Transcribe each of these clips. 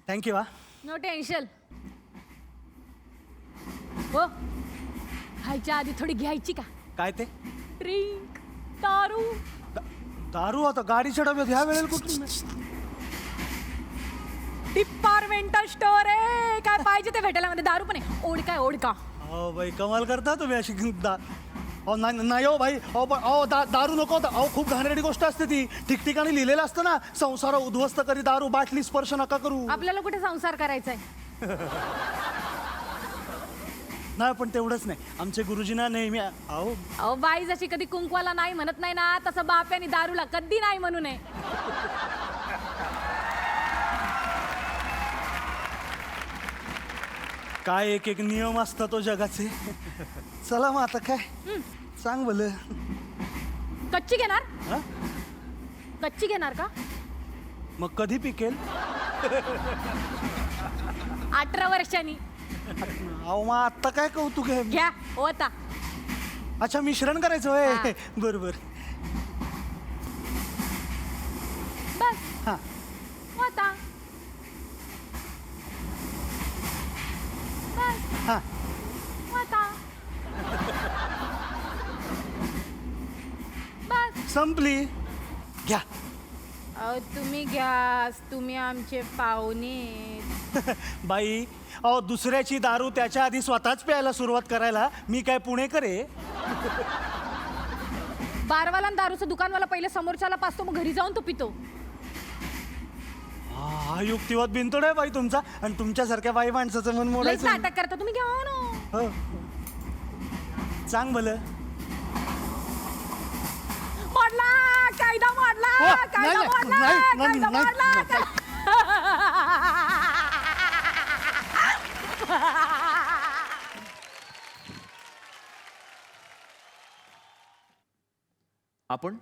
Thank you. हा no tension. हो, खायच्या आधी थोडी घ्यायची का? काय ते ड्रिंक, दारू. दारू आता गाडीच्या डब्यात ह्या वेळेला कुठून? डिपार्टमेंटल स्टोर आहे, काय पाहिजे ते भेटायला मध्ये. दारू पण आहे. ओढका आहे, ओढका. हो बाई, कमाल करता तुम्ही अशी. अहो नाही हो भाई. अहो दारू नको. अहो खूप घाणेरडी गोष्ट असते ती. ठिकठिकाणी लिहिलेलं असतं ना, संसार उद्ध्वस्त करी दारू, बाटली स्पर्श नका करू. आपल्याला कुठे संसार करायचा आहे? नाही पण तेवढंच नाही, आमचे गुरुजींना नेहमी अहो बाई जशी कधी कुंकवाला नाही म्हणत नाही ना, तसं बाप्यानी दारूला कधी नाही म्हणू नये. काय एक एक नियम असतात तो जगाचे. चला मग आता काय सांग भलं. कच्ची घेणार? हा? कच्ची घेणार का? मग कधी पिकेल? 18 वर्षांनी. अहो मग आत्ता काय कौतुक आहे. घ्या होता. अच्छा मिश्रण करायचं हा. होय. बरोबर. बस हा होता. बस हा होता. बस. संपली. घ्या. अहो तुम्ही घ्या, तुम्ही आमचे पाहुणे. बाई अहो दुसऱ्याची दारू त्याच्या आधी स्वतःच प्यायला सुरुवात करायला मी काय पुणेकर आहे? बारवाला आणि दारूचं दुकानवाला पहिले समोरच्याला पाचतो, मग घरी जाऊन तो पितो. हा युक्तिवाद बिनतोड आहे बाई तुमचा. आणि तुमच्यासारख्या बाई माणसाचं मन लईच मोडायचं. नाटक करता तुम्ही. घ्या ना. हो. सांग भलं. मोडला कायदा, मोडला हो, कायदा, नाही, मोडला नाही, कायदा, नाही, मोडला. आपण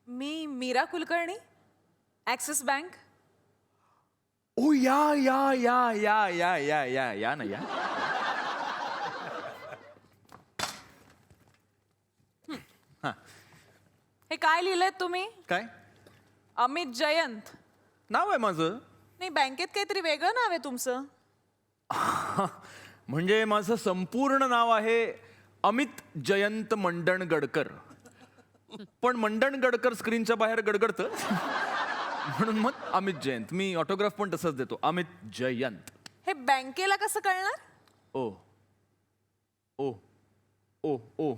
मी मीरा कुलकर्णी, ॲक्सिस बँक. ओ या ना या. हे काय लिहिलंय तुम्ही? काय अमित जयंत. नाव आहे माझं? नाही, बँकेत काहीतरी वेगळं नाव आहे तुमचं. म्हणजे माझं संपूर्ण नाव आहे अमित जयंत मंडणगडकर. पण मंडणगडकर स्क्रीनच्या बाहेर गडगडतं. म्हणून मग अमित जयंत. मी ऑटोग्राफ पण तसंच देतो, अमित जयंत. हे बँकेला कसं कळणार? ओ ओ ओ ओ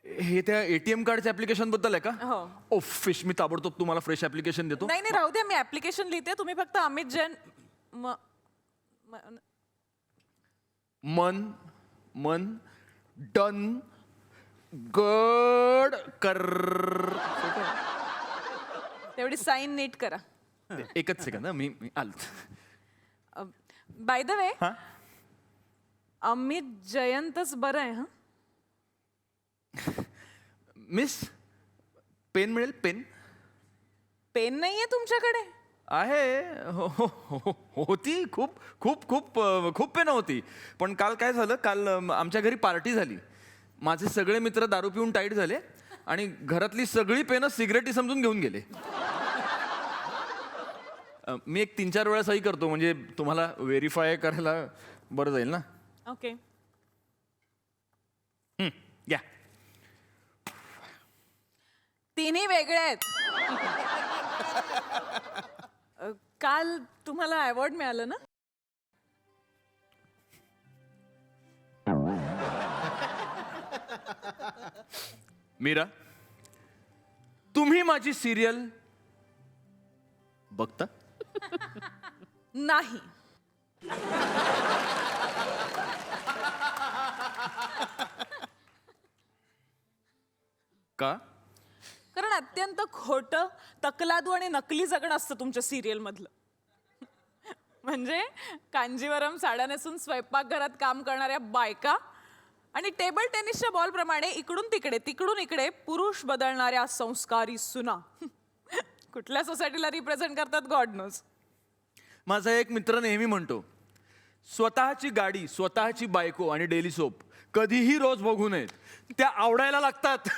हे त्या एटीएम कार्डच्या ऍप्लिकेशन बद्दल आहे का? हो. ओ फिश, मी ताबडतोब तुम्हाला फ्रेश ऍप्लिकेशन देतो. नाही नाही, राहू द्या, मी ऍप्लिकेशन लिहिते, तुम्ही फक्त अमित जैन मन मन डन गड कर. तेवढी साईन नीट करा. एकच सेकंद मी आलो. बाय द वे, हा अमित जयंतच बरं आहे. हा, मिस, पेन मिळेल? पेन पेन नाहीये तुमच्याकडे? आहे. होती, खूप खूप खूप खूप पेन होती. पण काल काय झालं, काल आमच्या घरी पार्टी झाली. माझे सगळे मित्र दारू पिऊन टाईट झाले आणि घरातली सगळी पेनं सिगरेटी समजून घेऊन गेले. मी एक 3-4 वेळा सही करतो, म्हणजे तुम्हाला व्हेरीफाय करायला बरं जाईल ना. ओके. घ्या. तिन्ही वेगळे आहेत. काल तुम्हाला अवॉर्ड मिळालं ना? मीरा, तुम्ही माझी सिरियल बघता? नाही. का? कारण अत्यंत खोटं, तकलादू आणि नकली जगणं असतं तुमच्या सिरियल मधलं. म्हणजे कांजीवरम साड्या नेसून स्वयंपाकघरात काम करणाऱ्या बायका आणि टेबल टेनिसच्या बॉल प्रमाणे इकडून तिकडे तिकडून इकडे पुरुष बदलणाऱ्या संस्कारी सुना. कुठल्या सोसायटीला रिप्रेझेंट करतात गॉड नोज. माझा एक मित्र नेहमी म्हणतो, स्वतःची गाडी, स्वतःची बायको आणि डेली सोप कधीही रोज बघू नयेत, त्या आवडायला लागतात.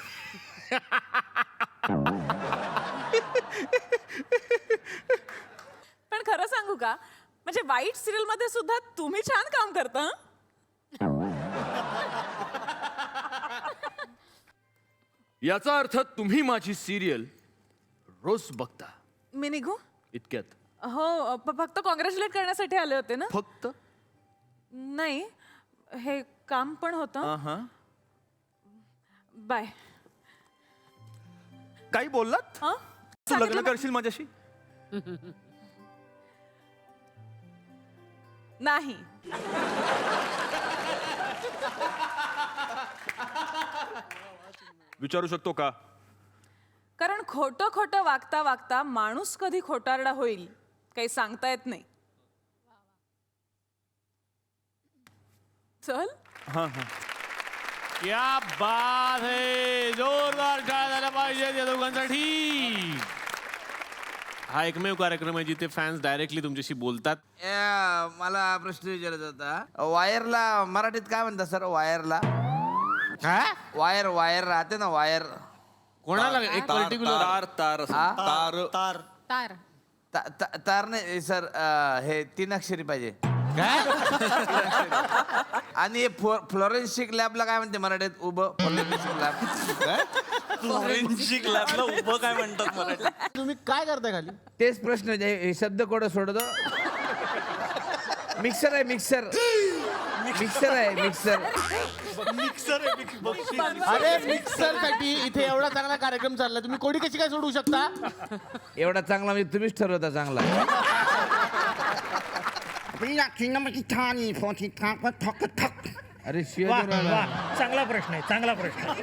पण खरं सांगू का, म्हणजे वाईट सिरियल मध्ये सुद्धा तुम्ही छान काम करता हं? याचा अर्थ तुम्ही माझी सिरियल रोज बघता. मी निघू इतक्यात हो फक्त कॉंग्रॅच्युलेट करण्यासाठी आले होते ना. फक्त नाही हे काम पण होतं. हा. बाय. काही बोललात? हं? तू लग्न सांगितलं करशील माझ्याशी? नाही. विचारू शकतो का? कारण खोटं खोटं वागता वागता माणूस कधी खोटारडा होईल काही सांगता येत नाही. चल. हा. क्या बात है, जोरदार टाळ्या झाल्या पाहिजे या दोघांसाठी. हा एकमेव कार्यक्रम आहे जिथे फॅन्स डायरेक्टली तुमच्याशी बोलतात. मला प्रश्न विचारायचा होता. वायरला मराठीत काय म्हणतात सर? वायरला काय वायर वायर राहते ना वायर. कोणाला एक पर्टिक्युलर तार तार तार तार नाही सर, हे 3 अक्षरी पाहिजे. आणि हे फ्लोरेन्सिक लॅबला काय म्हणते मराठीत? उभं फ्लोरेन्सिक लॅब. फॉरेन्सिक लॅबला उभं काय म्हणतात मराठी? तुम्ही काय करताय खाली? तेच प्रश्न हे शब्द कोड सोडतो. मिक्सर आहे मिक्सर. मिक्सर आहे मिक्सर. मिक्सर आहे बक्षीस. अरे मिक्सर साठी इथे एवढा चांगला कार्यक्रम चाललाय, तुम्ही कोडी कशी काय सोडू शकता? एवढा चांगला म्हणजे तुम्हीच ठरवता चांगला. अरे शिवाय वा, चांगला प्रश्न आहे, चांगला प्रश्न आहे.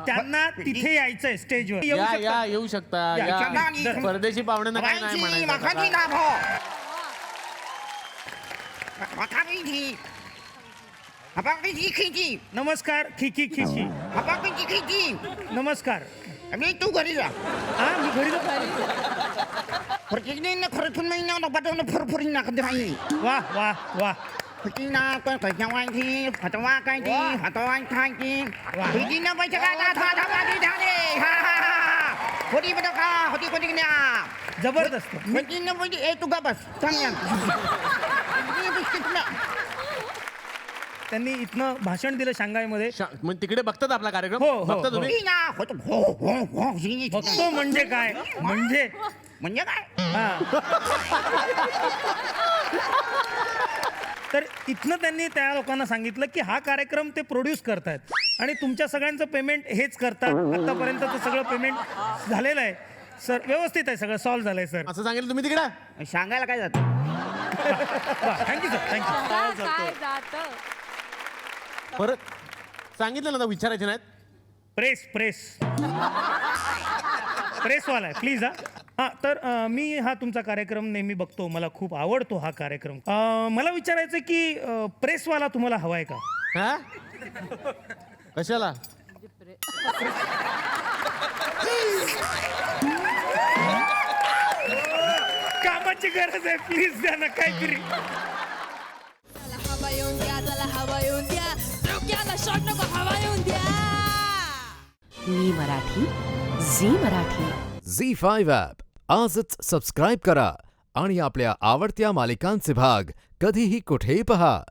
त्यांना तिथे यायचंय स्टेजवर. येऊ या शकतात. या येऊ शकता या, या. परदेशी पाहुण्यांना काय नाही म्हणायचं. नमस्कार. खिकी खिची. नमस्कार. तू घरी जा. हा मी घरी जाऊ. वा वा वा. जबरदस्त. तू गा बस चांगल्या. त्यांनी इथनं भाषण दिलं शांघायमध्ये. मग तिकडे बघतात आपला कार्यक्रम? हो, हो, बघता हो. तुम्ही? बघतो म्हणजे काय? म्हणजे काय? हा. तर इथनं त्यांनी त्या लोकांना सांगितलं की हा कार्यक्रम ते प्रोड्यूस करतायत आणि तुमच्या सगळ्यांचं पेमेंट हेच करतात. आतापर्यंत सगळं पेमेंट झालेलं आहे सर. व्यवस्थित आहे सगळं, सॉल्व्ह झालंय सर. असं सांगितलं तुम्ही तिकडे? सांगायला काय जातं? Thank you sir, thank you. काय जातं. परत सांगितलं ना, विचारायचे नाहीत. प्रेसवाला आहे प्लीज. हा तर मी हा तुमचा कार्यक्रम नेहमी बघतो, मला खूप आवडतो हा कार्यक्रम. मला विचारायचं की प्रेसवाला तुम्हाला हवाय का? हा कशाला? कामाची गरज आहे, प्लीज द्या ना काहीतरी. हवा येऊन द्या, चला हवा येऊन द्या, डोक्याला शॉट नको, हवा येऊन द्या. मी मराठी, झी मराठी. झी5 ॲप आजच सबस्क्राईब करा आणि आपल्या आवडत्या मालिकांचे भाग कधीही कुठेही पहा.